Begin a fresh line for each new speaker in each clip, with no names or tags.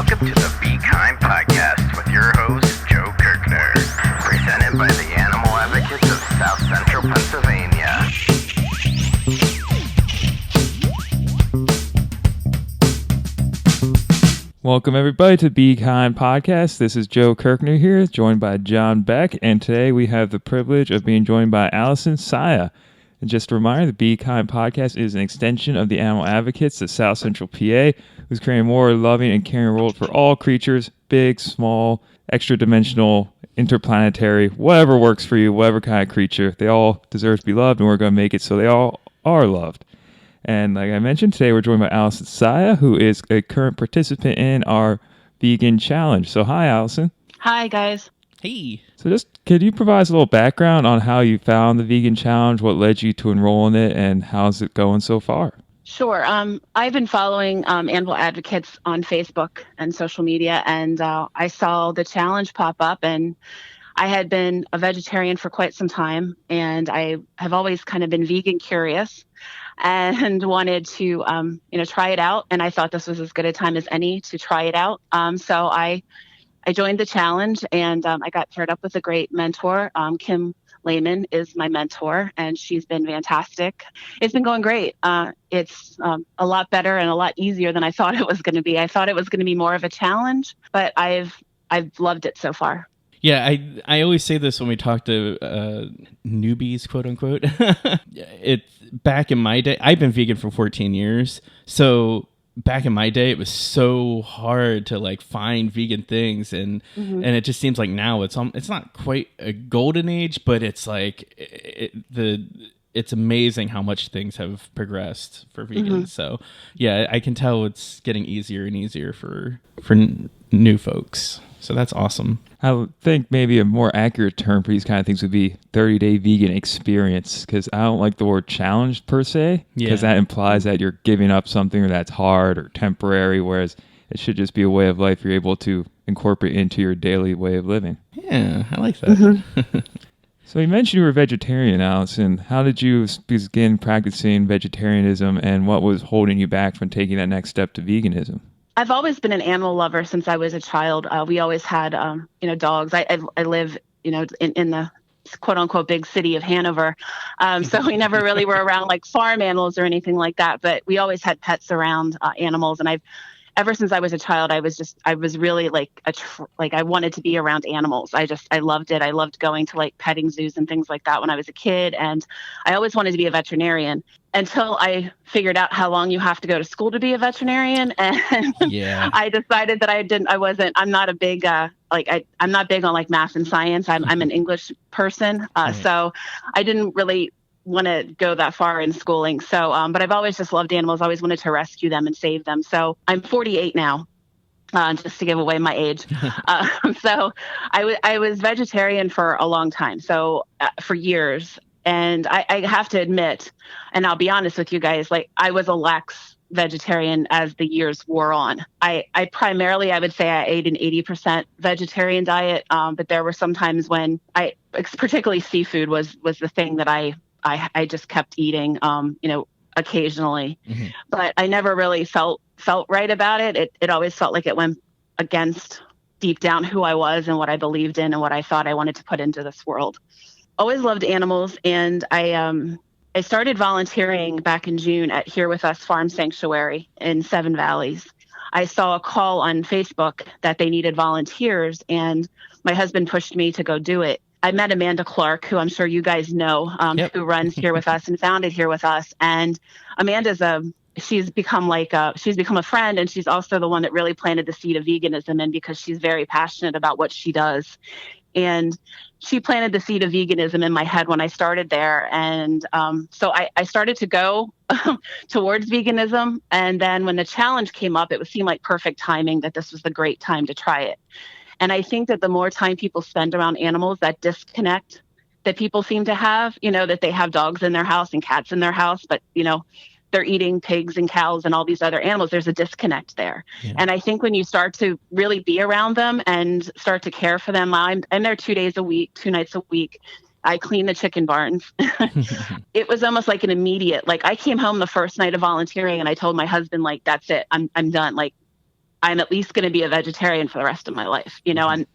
Welcome to the Be Kind podcast with your host, Joe Kirkner, presented by the Animal Advocates of South Central Pennsylvania.
Welcome everybody to Be Kind podcast. This is Joe Kirkner here, joined by John Beck, and today we have the privilege of being joined by Allison Saia. And just a reminder, the Be Kind podcast is an extension of the Animal Advocates of South Central PA, who's creating a more loving and caring world for all creatures, big, small, extra-dimensional, interplanetary, whatever works for you, whatever kind of creature. They all deserve to be loved, and we're going to make it so they all are loved. And like I mentioned, today we're joined by Allison Saia, who is a current participant in our vegan challenge. So hi, Allison.
Hi, guys.
Hey.
So just could you provide us a little background on how you found the vegan challenge, what led you to enroll in it, and how's it going so far?
Sure. I've been following animal advocates on Facebook and social media, and I saw the challenge pop up, and I had been a vegetarian for quite some time, and I have always kind of been vegan curious and wanted to, try it out. And I thought this was as good a time as any to try it out. So I joined the challenge, and I got paired up with a great mentor. Kim Lehman is my mentor, and she's been fantastic. It's been going great. It's a lot better and a lot easier than I thought it was going to be. I thought it was going to be more of a challenge, but I've loved it so far.
Yeah, I always say this when we talk to newbies, quote unquote. It's back in my day. I've been vegan for 14 years, so back in my day, it was so hard to find vegan things, and it just seems like now it's not quite a golden age, but it's it's amazing how much things have progressed for vegans. So yeah, I can tell it's getting easier and easier for new folks. So that's awesome.
I would think maybe a more accurate term for these kind of things would be 30-day vegan experience, because I don't like the word challenge per se, because that implies that you're giving up something that's hard or temporary, whereas it should just be a way of life you're able to incorporate into your daily way of living.
Yeah, I like that.
So you mentioned you were a vegetarian, Allison. How did you begin practicing vegetarianism, and what was holding you back from taking that next step to veganism?
I've always been an animal lover since I was a child. We always had, dogs. I live, in the quote unquote big city of Hanover. So we never really were around farm animals or anything like that, but we always had pets around animals. And ever since I was a child, I was really I wanted to be around animals. I loved it. I loved going to petting zoos and things like that when I was a kid. And I always wanted to be a veterinarian until I figured out how long you have to go to school to be a veterinarian. And I decided that I'm not a big, I'm not big on math and science. I'm an English person. So I didn't really want to go that far in schooling. So, but I've always just loved animals. Always wanted to rescue them and save them. So I'm 48 now, just to give away my age. So I was vegetarian for a long time. So for years. And I have to admit, and I'll be honest with you guys, I was a lax vegetarian as the years wore on. I primarily, I would say I ate an 80% vegetarian diet. But there were some times when particularly seafood was the thing that I just kept eating, occasionally, but I never really felt right about it. It always felt like it went against deep down who I was and what I believed in and what I thought I wanted to put into this world. Always loved animals. And I started volunteering back in June at Here With Us Farm Sanctuary in Seven Valleys. I saw a call on Facebook that they needed volunteers, and my husband pushed me to go do it. I met Amanda Clark, who I'm sure you guys know, who runs Here With Us and founded Here With Us. And Amanda's she's become a friend, and she's also the one that really planted the seed of veganism, and because she's very passionate about what she does. And she planted the seed of veganism in my head when I started there. And so I started to go towards veganism. And then when the challenge came up, it seemed like perfect timing that this was the great time to try it. And I think that the more time people spend around animals, that disconnect that people seem to have, that they have dogs in their house and cats in their house, but, they're eating pigs and cows and all these other animals, there's a disconnect there. Yeah. And I think when you start to really be around them and start to care for them, I'm there 2 days a week, 2 nights a week. I clean the chicken barns. It was almost like an immediate, I came home the first night of volunteering and I told my husband, that's it. I'm done. I'm at least going to be a vegetarian for the rest of my life. And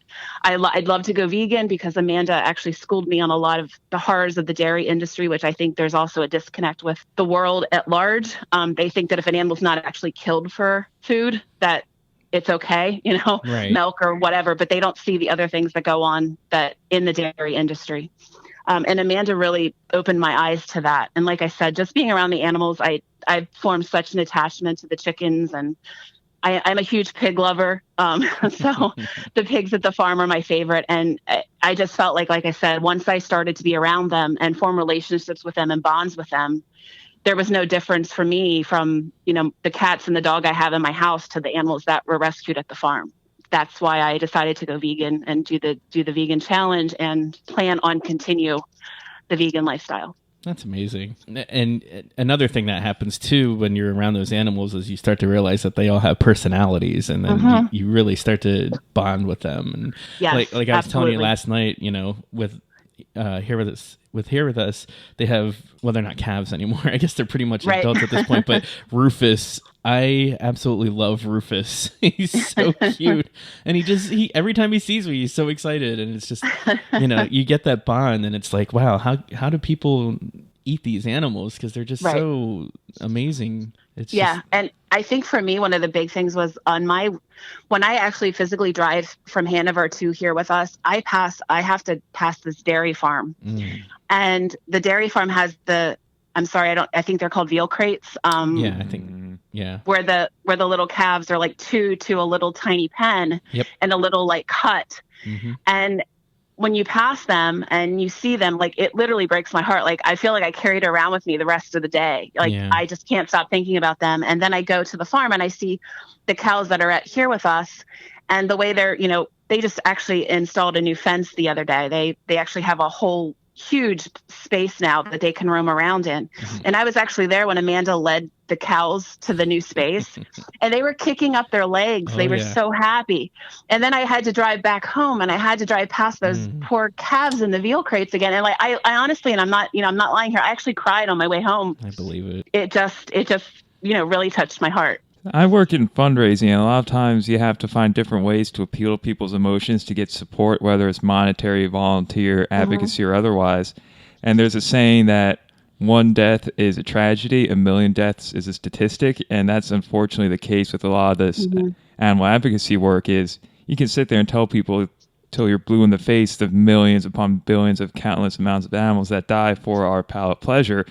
I'd love to go vegan because Amanda actually schooled me on a lot of the horrors of the dairy industry, which I think there's also a disconnect with the world at large. They think that if an animal's not actually killed for food, that it's okay,
Right.
milk or whatever, but they don't see the other things that go on that in the dairy industry. And Amanda really opened my eyes to that. And like I said, just being around the animals, I've formed such an attachment to the chickens, and I'm a huge pig lover. So the pigs at the farm are my favorite. And I just felt like I said, once I started to be around them and form relationships with them and bonds with them, there was no difference for me from, the cats and the dog I have in my house to the animals that were rescued at the farm. That's why I decided to go vegan and do the vegan challenge and plan on continue the vegan lifestyle.
That's amazing. And another thing that happens too when you're around those animals is you start to realize that they all have personalities, and then you really start to bond with them. And
yes,
like I was telling you last night, with Here With Us, they have, well, they're not calves anymore. I guess they're pretty much adults at this point, but Rufus, I absolutely love Rufus. He's so cute. And he every time he sees me, he's so excited. And it's just, you get that bond, and it's like, wow, how do people eat these animals? Because they're just so amazing. It's
and I think for me, one of the big things was when I actually physically drive from Hanover to Here With Us, I have to pass this dairy farm. And the dairy farm has I think they're called veal crates.
I think,
where the little calves are like two to a little tiny pen and a little hut. And when you pass them and you see them, it literally breaks my heart. I feel like I carry it around with me the rest of the day. I just can't stop thinking about them. And then I go to the farm and I see the cows that are Here With Us, and the way they're, they just actually installed a new fence the other day. They actually have a whole huge space now that they can roam around in. And I was actually there when Amanda led the cows to the new space, and they were kicking up their legs. They were so happy. And then I had to drive back home, and I had to drive past those poor calves in the veal crates again. And I honestly, and I'm not lying here, I actually cried on my way home.
I believe it.
It just really touched my heart.
I work in fundraising, and a lot of times you have to find different ways to appeal to people's emotions to get support, whether it's monetary, volunteer, advocacy, or otherwise. And there's a saying that one death is a tragedy, a million deaths is a statistic, and that's unfortunately the case with a lot of this animal advocacy work. Is you can sit there and tell people till you're blue in the face the millions upon billions of countless amounts of animals that die for our palate pleasure,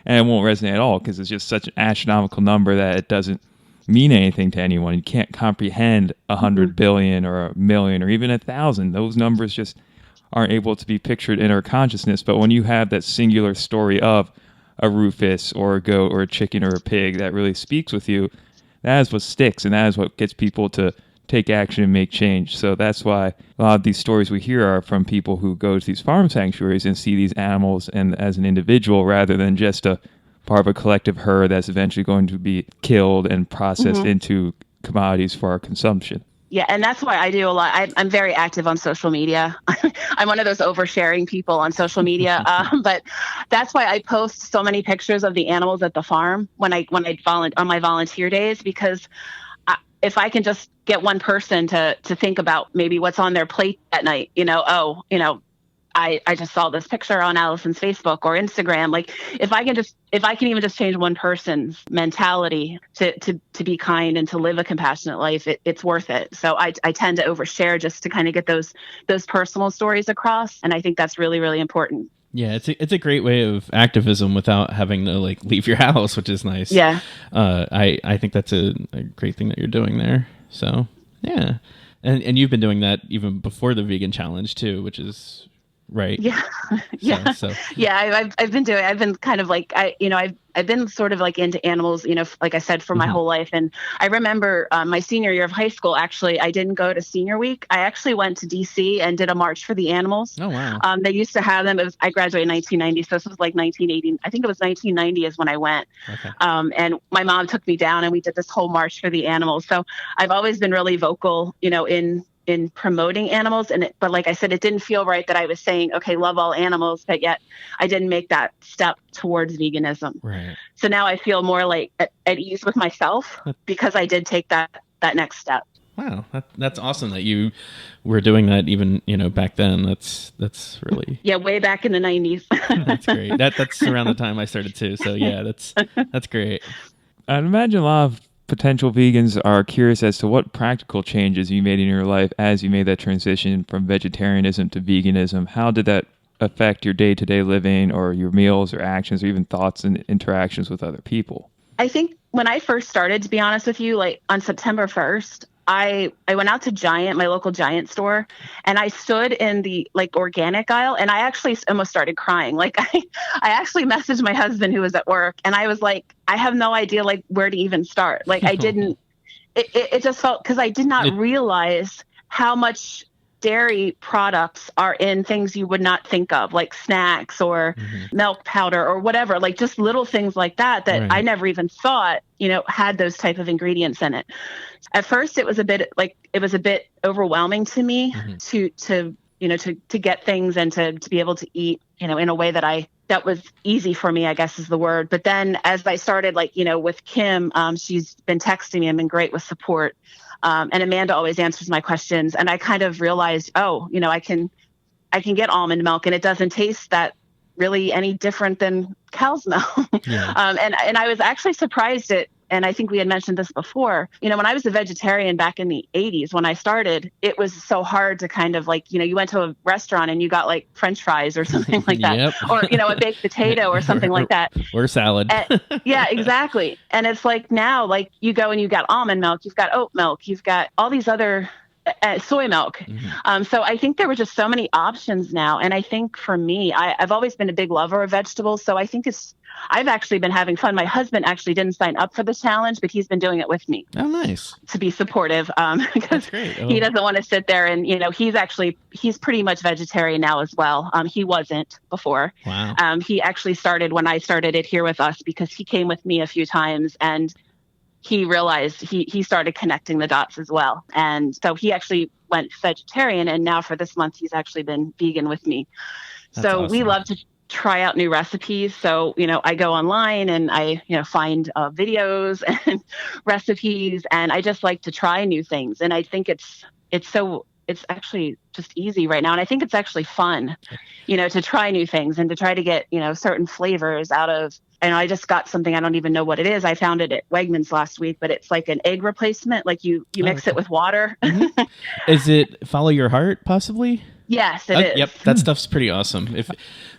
and it won't resonate at all because it's just such an astronomical number that it doesn't mean anything to anyone. You can't comprehend 100 billion or a million or even 1,000. Those numbers just aren't able to be pictured in our consciousness. But when you have that singular story of a Rufus or a goat or a chicken or a pig that really speaks with you, that is what sticks, and that is what gets people to take action and make change. So that's why a lot of these stories we hear are from people who go to these farm sanctuaries and see these animals and as an individual rather than just a part of a collective herd that's eventually going to be killed and processed into commodities for our consumption.
Yeah, and that's why I do a lot. I'm very active on social media. I'm one of those oversharing people on social media, but that's why I post so many pictures of the animals at the farm when I on my volunteer days, because if I can just get one person to think about maybe what's on their plate at night, I just saw this picture on Allison's Facebook or Instagram. If I can even just change one person's mentality to be kind and to live a compassionate life, it's worth it. So I tend to overshare just to kind of get those personal stories across. And I think that's really, really important.
Yeah, it's a great way of activism without having to leave your house, which is nice.
Yeah.
I think that's a great thing that you're doing there. So yeah. And you've been doing that even before the vegan challenge too, which is right.
Yeah. Yeah.
So.
Yeah. I've been kind of I've been sort of into animals, like I said, for my whole life. And I remember my senior year of high school, actually, I didn't go to senior week. I actually went to DC and did a march for the animals.
Oh, wow.
They used to have them. I graduated in 1990. So this was 1980. I think it was 1990 is when I went.
Okay.
And my mom took me down and we did this whole march for the animals. So I've always been really vocal, in promoting animals. But like I said, it didn't feel right that I was saying, okay, love all animals, but yet I didn't make that step towards veganism.
Right.
So now I feel more at ease with myself because I did take that that next step.
Wow, that's awesome that you were doing that even, back then. That's really
Yeah, way back in the 90s.
That's great. That's around the time I started too. So yeah, that's great.
I'd imagine a lot of potential vegans are curious as to what practical changes you made in your life as you made that transition from vegetarianism to veganism. How did that affect your day-to-day living or your meals or actions or even thoughts and interactions with other people?
I think when I first started, to be honest with you, like on September 1st, I went out to Giant, my local Giant store, and I stood in the like organic aisle, and I actually almost started crying. Like I actually messaged my husband who was at work, and I was like, I have no idea like where to even start. Like I didn't, it just felt, because I did not realize how much dairy products are in things you would not think of, like snacks or milk powder or whatever, like just little things like that right. I never even thought, had those type of ingredients in it. At first, it was a bit overwhelming to me to get things and to be able to eat, in a way that was easy for me, I guess is the word. But then as I started, with Kim, she's been texting me and been great with support. And Amanda always answers my questions. And I kind of realized, I can get almond milk and it doesn't taste that really any different than cow's milk. Yeah. And I was actually surprised and I think we had mentioned this before, when I was a vegetarian back in the 80s, when I started, it was so hard to kind of you went to a restaurant and you got like French fries or something like that, yep. Or, a baked potato or something like that.
Or salad.
Yeah, exactly. And it's like now, you go and you got almond milk, you've got oat milk, you've got all these other soy milk. Mm-hmm. So I think there were just so many options now. And I think for me, I've always been a big lover of vegetables. So I think I've actually been having fun. My husband actually didn't sign up for the challenge, but he's been doing it with me.
Oh, nice.
To be supportive, because he doesn't want to sit there and, he's pretty much vegetarian now as well. He wasn't before.
Wow.
He actually started when I started it here with us because he came with me a few times and he realized he started connecting the dots as well. And so he actually went vegetarian. And now for this month, he's actually been vegan with me.
That's
so
awesome.
We love to try out new recipes. So, I go online and I, find videos and recipes, and I just like to try new things. And I think it's actually just easy right now. And I think it's actually fun, to try new things and to try to get, certain flavors out of. And I just got something, I don't even know what it is. I found it at Wegmans last week, but it's like an egg replacement. Like you mix it with water.
Mm-hmm. Is it Follow Your Heart, possibly?
Yes, it is.
Yep, that stuff's pretty awesome. If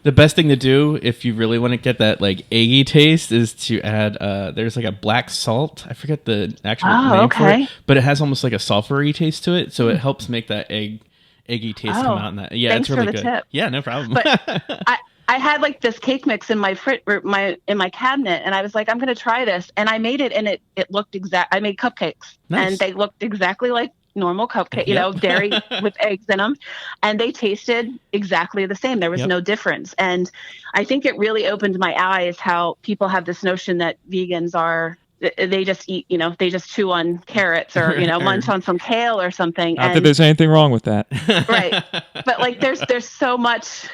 the best thing to do if you really want to get that eggy taste is to add there's a black salt. I forget the actual name for it, but it has almost like a sulfury taste to it, so it helps make that eggy taste come out in that. Yeah,
thanks
it's really
for the
good.
Tip.
Yeah, no problem.
But I had this cake mix in my cabinet, and I was like, I'm going to try this, and I made it, and it looked I made cupcakes,
nice.
And they looked exactly like normal cupcake, dairy with eggs in them, and they tasted exactly the same. There was no difference, and I think it really opened my eyes how people have this notion that vegans are. They just eat, they just chew on carrots or, munch on some kale or something.
Not that there's anything wrong with that.
Right. But there's so much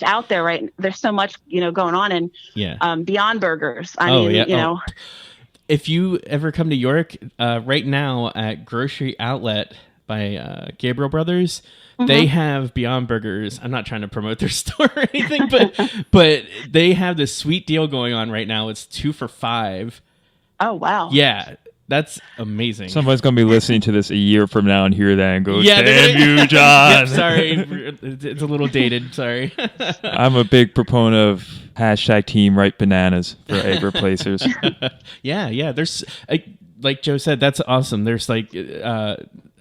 out there, right? There's so much, going on and Beyond Burgers. I mean.
If you ever come to York, right now at Grocery Outlet by Gabriel Brothers, they have Beyond Burgers. I'm not trying to promote their store or anything, but they have this sweet deal going on right now. It's 2 for $5.
Oh, wow.
Yeah, that's amazing.
Someone's going to be listening to this a year from now and hear that and go, damn you, John.
Yep, sorry. It's a little dated. Sorry.
I'm a big proponent of #Team Ripe Bananas for egg replacers.
Yeah. There's, like Joe said, that's awesome. There's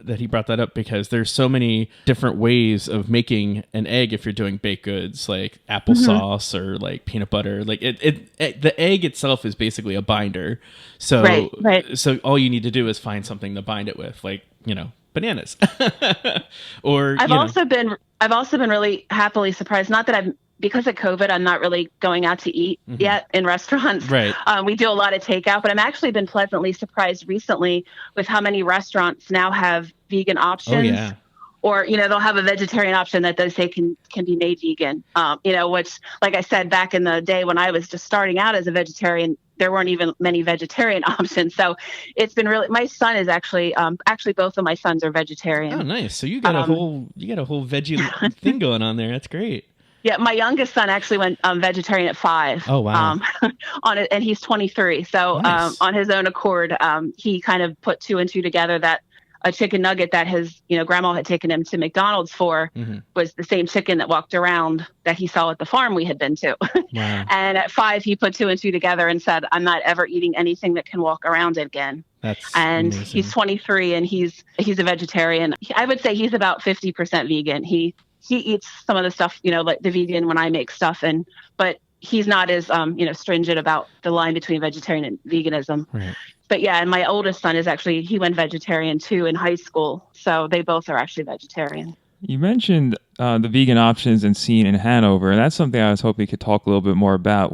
that he brought that up because there's so many different ways of making an egg if you're doing baked goods, like applesauce or like peanut butter. Like the egg itself is basically a binder. So
right.
So all you need to do is find something to bind it with, like, bananas. Or
I've also been really happily surprised. Not that because of COVID, I'm not really going out to eat yet in restaurants.
Right.
We do a lot of takeout, but I'm actually been pleasantly surprised recently with how many restaurants now have vegan options.
Oh, yeah.
Or, they'll have a vegetarian option that they say can be made vegan, which, like I said, back in the day when I was just starting out as a vegetarian, there weren't even many vegetarian options. So it's been really, my son is actually both of my sons are vegetarian.
Oh, nice. So you got a whole veggie thing going on there. That's great.
Yeah, my youngest son actually went vegetarian at 5.
Oh, wow.
On it, and he's 23. So
Nice.
on his own accord, he kind of put 2 and 2 together that a chicken nugget that his grandma had taken him to McDonald's for was the same chicken that walked around that he saw at the farm we had been to.
Wow.
And at 5, he put 2 and 2 together and said, "I'm not ever eating anything that can walk around again." And
amazing.
he's 23 and he's a vegetarian. I would say he's about 50% vegan. He eats some of the stuff, like the vegan when I make stuff, but he's not as, stringent about the line between vegetarian and veganism.
Right.
But yeah, and my oldest son he went vegetarian too in high school. So they both are actually vegetarian.
You mentioned the vegan options and scene in Hanover, and that's something I was hoping you could talk a little bit more about.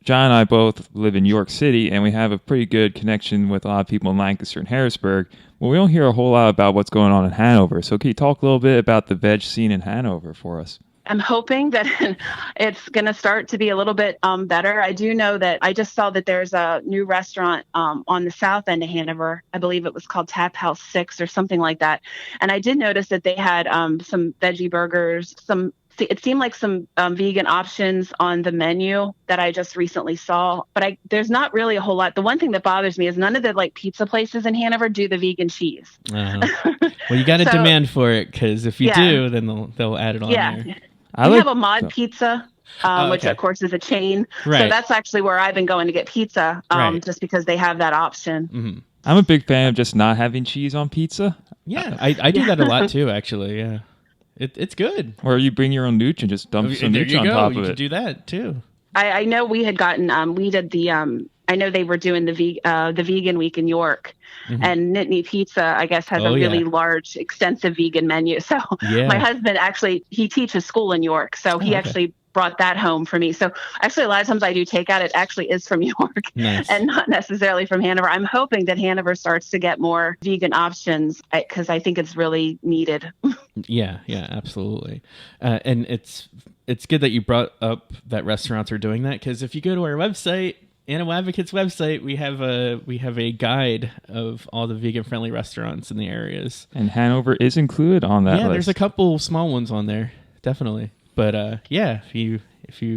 John and I both live in New York City, and we have a pretty good connection with a lot of people in Lancaster and Harrisburg, but we don't hear a whole lot about what's going on in Hanover. So can you talk a little bit about the veg scene in Hanover for us?
I'm hoping that it's going to start to be a little bit better. I do know that I just saw that there's a new restaurant on the south end of Hanover. I believe it was called Tap House 6 or something like that. And I did notice that they had some veggie burgers, it seemed like some vegan options on the menu that I just recently saw, but there's not really a whole lot. The one thing that bothers me is none of the pizza places in Hanover do the vegan cheese.
Uh-huh. Well, you got to demand for it, because if you do, then they'll add it on there.
We have a Mod Pizza, which of course is a chain.
Right.
So that's actually where I've been going to get pizza, just because they have that option.
Mm-hmm.
I'm a big fan of just not having cheese on pizza.
Yeah, I do that a lot too, actually. Yeah. It's good.
Or you bring your own nooch and just dump some nooch on top of it.
You could do that too.
I know we had gotten, we did the, I know they were doing the vegan week in York, and Nittany Pizza, I guess, has a really large, extensive vegan menu. So my husband he teaches school in York. So he actually brought that home for me. So actually a lot of times I do takeout. It actually is from York and not necessarily from Hanover. I'm hoping that Hanover starts to get more vegan options because I think it's really needed.
Yeah, absolutely. And it's good that you brought up that restaurants are doing that, because if you go to our website, Animal Advocates website, we have a guide of all the vegan friendly restaurants in the areas.
And Hanover is included on that list.
Yeah, there's a couple small ones on there, definitely. But if you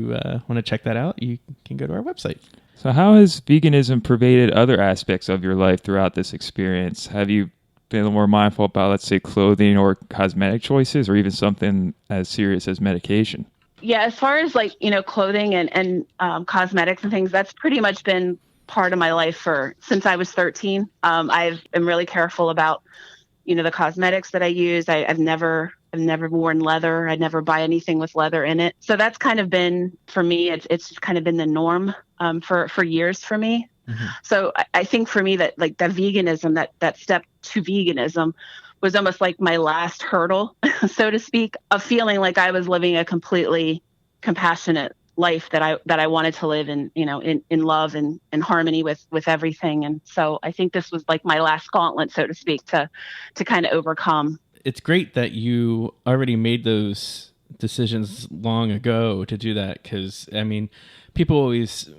want to check that out, you can go to our website.
So how has veganism pervaded other aspects of your life throughout this experience? Have you been a little more mindful about, let's say, clothing or cosmetic choices, or even something as serious as medication?
Yeah, as far as clothing and cosmetics and things, that's pretty much been part of my life since I was 13. I'm really careful about, the cosmetics that I use. I've never worn leather. I'd never buy anything with leather in it. So that's kind of been, for me, it's kind of been the norm for years for me. Mm-hmm. So I think for me that that veganism, that step to veganism was almost like my last hurdle, so to speak, of feeling like I was living a completely compassionate life that I wanted to live in, in love and harmony with everything. And so I think this was like my last gauntlet, so to speak, to kind of overcome.
It's great that you already made those decisions long ago to do that, because people always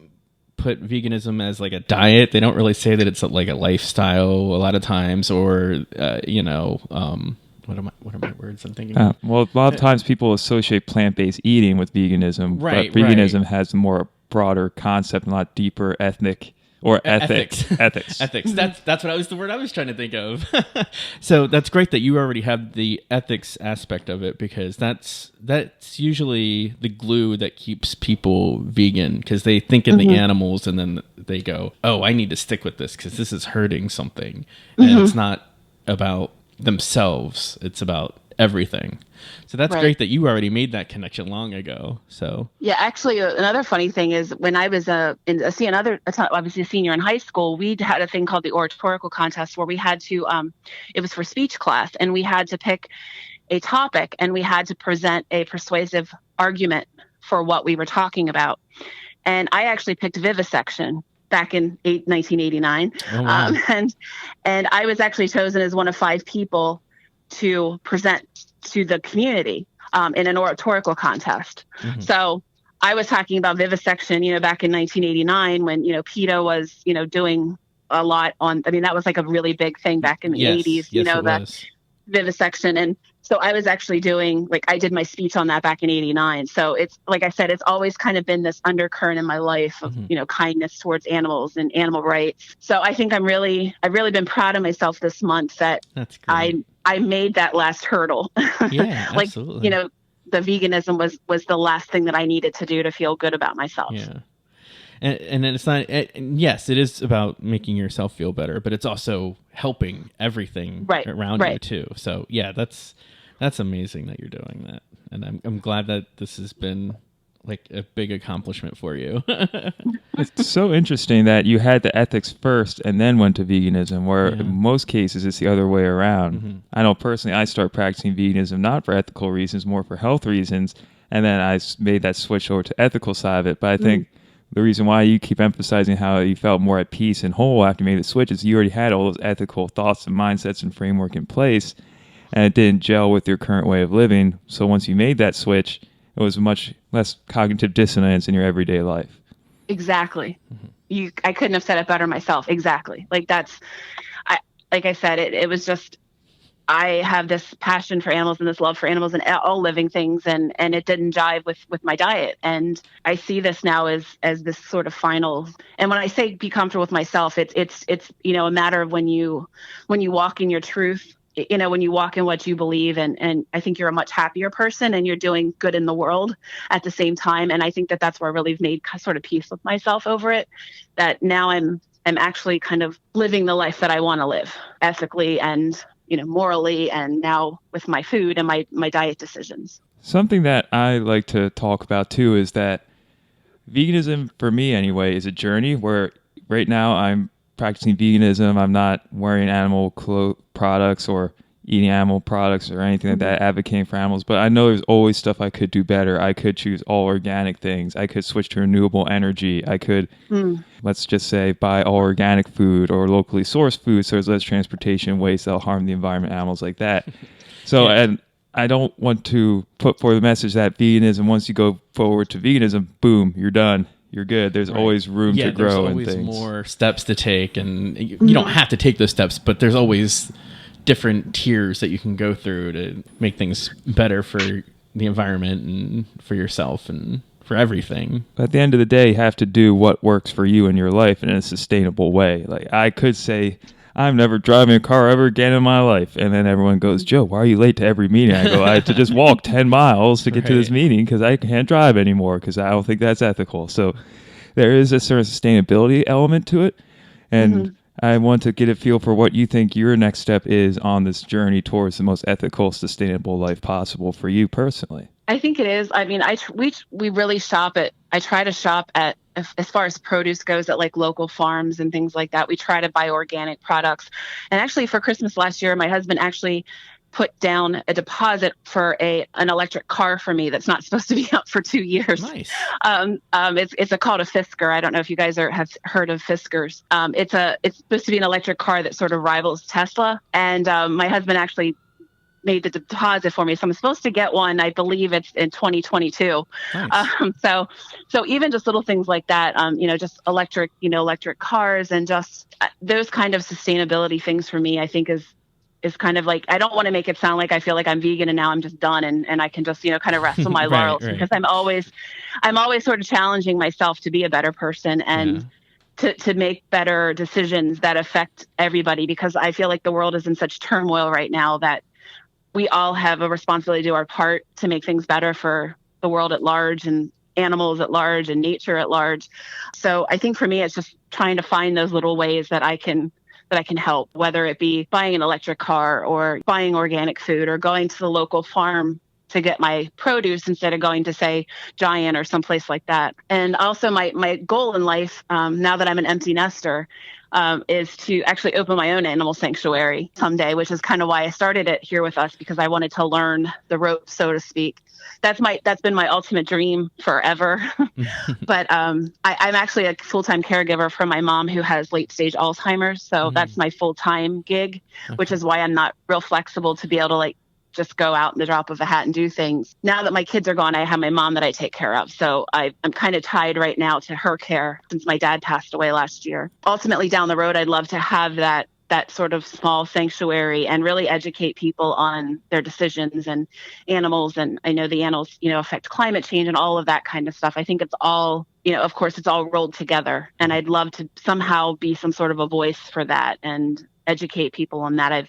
put veganism as like a diet. They don't really say that it's like a lifestyle a lot of times, or what are my words I'm thinking of?
Well, a lot of times people associate plant-based eating with veganism,
right,
but veganism has a more broader concept, a lot deeper ethics.
Ethics. That's the word I was trying to think of. So that's great that you already have the ethics aspect of it, because that's usually the glue that keeps people vegan, because they think in the animals and then they go, oh, I need to stick with this because this is hurting something. And it's not about themselves, it's about everything. So that's great that you already made that connection long ago. So
yeah, actually, another funny thing is when I was obviously a senior in high school, we had a thing called the oratorical contest where we had to, it was for speech class, and we had to pick a topic and we had to present a persuasive argument for what we were talking about. And I actually picked vivisection back in 1989.
Oh, wow.
And I was actually chosen as one of 5 people to present to the community in an oratorical contest. Mm-hmm. So I was talking about vivisection, back in 1989 when, PETA was, doing a lot on, I mean, that was like a really big thing back in the 80s,
Yes, it
the
was.
vivisection. And so I was actually I did my speech on that back in 89. So it's, like I said, it's always kind of been this undercurrent in my life of, kindness towards animals and animal rights. So I think I've really been proud of myself this month that
That's great.
I made that last hurdle.
Yeah,
like,
absolutely.
the veganism was the last thing that I needed to do to feel good about myself.
Yeah. And it's not, yes, it is about making yourself feel better, but it's also helping everything around you too. So yeah, that's amazing that you're doing that. And I'm glad that this has been like a big accomplishment for you.
It's so interesting that you had the ethics first and then went to veganism, where in most cases it's the other way around.
Mm-hmm.
I know personally I started practicing veganism not for ethical reasons, more for health reasons, and then I made that switch over to ethical side of it. But I think the reason why you keep emphasizing how you felt more at peace and whole after you made the switch is you already had all those ethical thoughts and mindsets and framework in place, and it didn't gel with your current way of living. So once you made that switch, it was much less cognitive dissonance in your everyday life.
Exactly. I couldn't have said it better myself. Exactly. Like I said, it was just, I have this passion for animals and this love for animals and all living things, and it didn't jive with my diet. And I see this now as this sort of final. And when I say be comfortable with myself, it's a matter of when you walk in your truth, when you walk in what you believe, and I think you're a much happier person and you're doing good in the world at the same time. And I think that that's where I really made sort of peace with myself over it, that now I'm actually kind of living the life that I want to live ethically and morally, and now with my food and my diet decisions.
Something that I like to talk about too is that veganism, for me anyway, is a journey where right now I'm practicing veganism. I'm not wearing animal products or eating animal products or anything like that, advocating for animals. But I know there's always stuff I could do better. I could choose all organic things. I could switch to renewable energy. I could, let's just say, buy all organic food or locally sourced food so there's less transportation waste that'll harm the environment, animals like that. So, and I don't want to put forward the message that veganism, once you go forward to veganism, boom, you're done. You're good. There's always room to grow and things.
There's always more steps to take, and you don't have to take those steps, but there's always different tiers that you can go through to make things better for the environment and for yourself and for everything.
But at the end of the day, you have to do what works for you in your life in a sustainable way. Like I could say, I'm never driving a car ever again in my life. And then everyone goes, Joe, why are you late to every meeting? I go, I have to just walk 10 miles to get to this meeting because I can't drive anymore because I don't think that's ethical. So there is a certain sustainability element to it. And I want to get a feel for what you think your next step is on this journey towards the most ethical, sustainable life possible for you personally.
I think it is. I mean, we really shop at, I try to shop at, as far as produce goes, at like local farms and things like that. We try to buy organic products. And actually for Christmas last year, my husband actually put down a deposit for an electric car for me that's not supposed to be out for 2 years.
Nice.
It's called a Fisker. I don't know if you guys have heard of Fiskers. It's supposed to be an electric car that sort of rivals Tesla. And my husband actually made the deposit for me. So I'm supposed to get one. I believe it's in 2022. Nice. So even just little things like that, just electric cars and just those kind of sustainability things for me, I think is kind of like, I don't want to make it sound like I feel like I'm vegan and now I'm just done and I can just, kind of rest on my laurels because I'm always sort of challenging myself to be a better person and to make better decisions that affect everybody, because I feel like the world is in such turmoil right now that we all have a responsibility to do our part to make things better for the world at large and animals at large and nature at large. So I think for me, it's just trying to find those little ways that I can help, whether it be buying an electric car or buying organic food or going to the local farm to get my produce instead of going to, say, Giant or someplace like that. And also my goal in life, now that I'm an empty nester, is to actually open my own animal sanctuary someday, which is kind of why I started it here with us, because I wanted to learn the ropes, so to speak. That's been my ultimate dream forever. But I'm actually a full-time caregiver for my mom who has late-stage Alzheimer's. So that's my full-time gig, which is why I'm not real flexible to be able to just go out in the drop of a hat and do things. Now that my kids are gone, I have my mom that I take care of. So I'm kind of tied right now to her care since my dad passed away last year. Ultimately, down the road, I'd love to have that sort of small sanctuary and really educate people on their decisions and animals. And I know the animals, affect climate change and all of that kind of stuff. I think it's all, of course, it's all rolled together. And I'd love to somehow be some sort of a voice for that and educate people on that.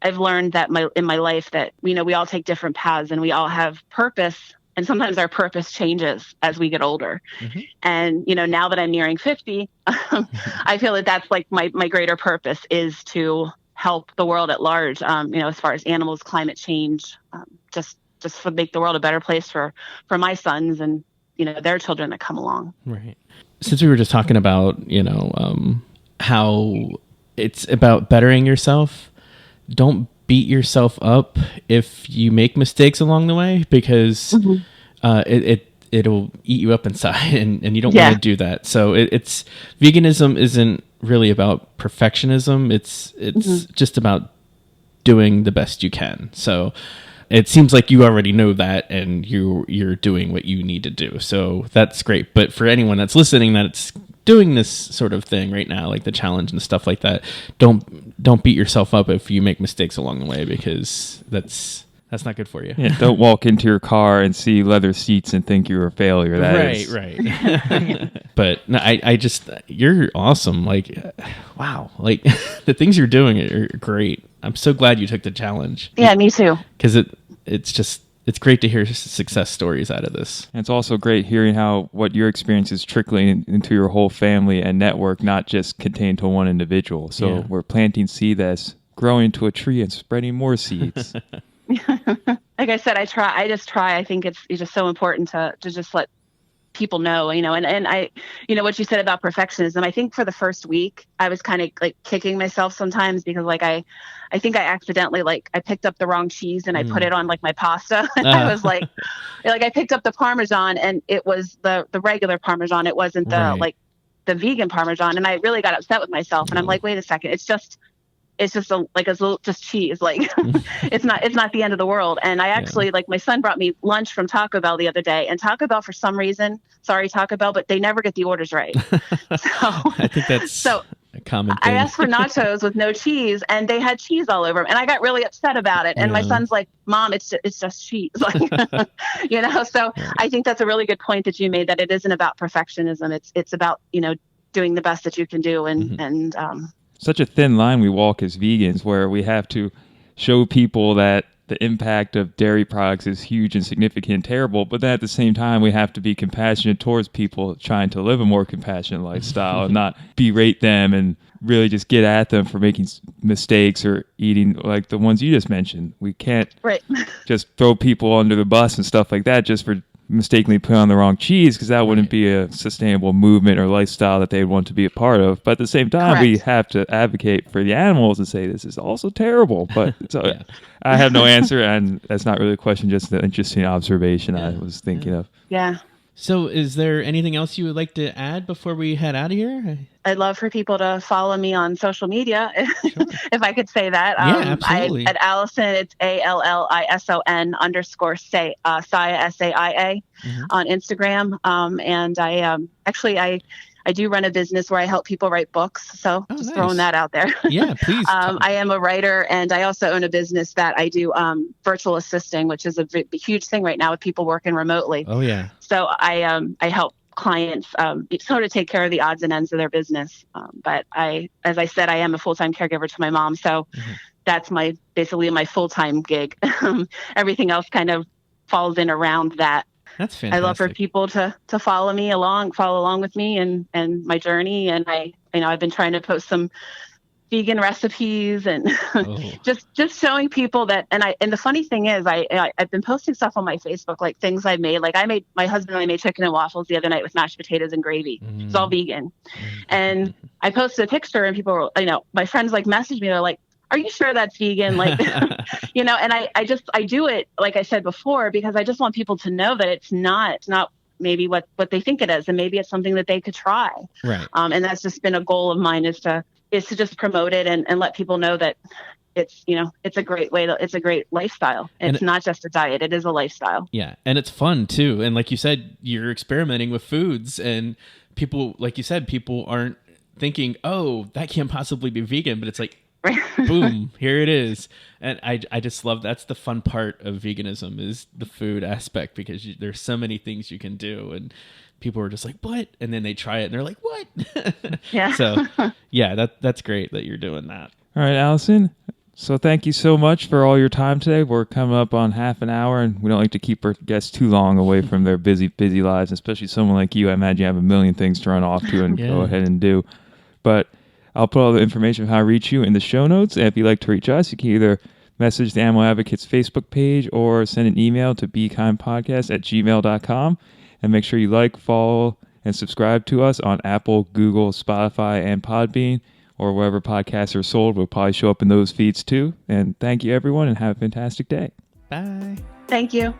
I've learned that in my life that, we all take different paths and we all have purpose. And sometimes our purpose changes as we get older. Mm-hmm. And, now that I'm nearing 50, I feel that that's like my greater purpose is to help the world at large, as far as animals, climate change, just to make the world a better place for my sons and, their children that come along.
Right. Since we were just talking about, how it's about bettering yourself, don't beat yourself up if you make mistakes along the way, because it'll eat you up inside and you don't want to do that. So it's veganism isn't really about perfectionism. It's just about doing the best you can. So it seems like you already know that and you're doing what you need to do. So that's great. But for anyone that's listening that's doing this sort of thing right now, like the challenge and stuff like that, don't beat yourself up if you make mistakes along the way, because that's not good for you.
Yeah, don't walk into your car and see leather seats and think you're a failure.
Right. But no, I just, you're awesome. Like, wow. Like the things you're doing are great. I'm so glad you took the challenge.
Yeah, me too.
Because it's great to hear success stories out of this.
And it's also great hearing how what your experience is trickling into your whole family and network, not just contained to one individual. So we're planting seed that's growing to a tree and spreading more seeds.
Like I said, I just try. I think it's just so important to just let people know, and I, what you said about perfectionism, I think for the first week, I was kind of like kicking myself sometimes because like, I think I accidentally, like I picked up the wrong cheese and I put it on like my pasta. And I was like I picked up the Parmesan and it was the regular Parmesan. It wasn't the the vegan Parmesan. And I really got upset with myself. And I'm like, wait a second. It's just just cheese. Like it's not the end of the world. And I actually like my son brought me lunch from Taco Bell the other day, and Taco Bell for some reason, sorry Taco Bell, but they never get the orders right. So
I think that's a common thing.
I asked for nachos with no cheese and they had cheese all over them, and I got really upset about it. And my son's like, Mom, it's just cheese. Like, so I think that's a really good point that you made, that it isn't about perfectionism. It's about, doing the best that you can do and
such a thin line we walk as vegans, where we have to show people that the impact of dairy products is huge and significant and terrible, but then at the same time we have to be compassionate towards people trying to live a more compassionate lifestyle and not berate them and really just get at them for making mistakes or eating like the ones you just mentioned. We can't just throw people under the bus and stuff like that just for mistakenly put on the wrong cheese, because that wouldn't be a sustainable movement or lifestyle that they'd want to be a part of. But at the same time, we have to advocate for the animals and say this is also terrible. But I have no answer, and that's not really a question, just an interesting observation I was thinking of.
Yeah.
So is there anything else you would like to add before we head out of here?
I'd love for people to follow me on social media, if I could say that.
Absolutely.
At Allison, it's ALLISON_Saia, SAIA, on Instagram. And I do run a business where I help people write books. So just throwing that out there.
Yeah, please.
I am a writer, and I also own a business that I do virtual assisting, which is a huge thing right now with people working remotely.
Oh, yeah.
So I help clients sort of take care of the odds and ends of their business. But as I said, I am a full-time caregiver to my mom. So that's basically my full-time gig. Everything else kind of falls in around that.
That's fantastic.
I love for people to follow along with me and my journey. And I've been trying to post some vegan recipes and just showing people that. And the funny thing is, I've been posting stuff on my Facebook, like things I made. Like my husband and I made chicken and waffles the other night with mashed potatoes and gravy. It's all vegan. And I posted a picture, and people were, my friends like messaged me. They're like, are you sure that's vegan? Like, and I do it, like I said before, because I just want people to know that it's not maybe what they think it is. And maybe it's something that they could try.
Right.
And that's just been a goal of mine, is to is to just promote it and let people know that it's, it's a great it's a great lifestyle. It's not just a diet. It is a lifestyle.
Yeah. And it's fun too. And like you said, you're experimenting with foods, and people, like you said, people aren't thinking, oh, that can't possibly be vegan, but it's like, boom, here it is. And I just love, that's the fun part of veganism, is the food aspect, because there's so many things you can do, and people are just like, what? And then they try it and they're like, what?
Yeah.
So yeah, that's great that you're doing that.
All right, Allison. So thank you so much for all your time today. We're coming up on half an hour, and we don't like to keep our guests too long away from their busy lives, especially someone like you. I imagine you have a million things to run off to and go ahead and do. But I'll put all the information of how to reach you in the show notes. And if you'd like to reach us, you can either message the Animal Advocates Facebook page or send an email to bekindpodcast@gmail.com. And make sure you like, follow, and subscribe to us on Apple, Google, Spotify, and Podbean, or wherever podcasts are sold. We'll probably show up in those feeds too. And thank you, everyone, and have a fantastic day.
Bye.
Thank you.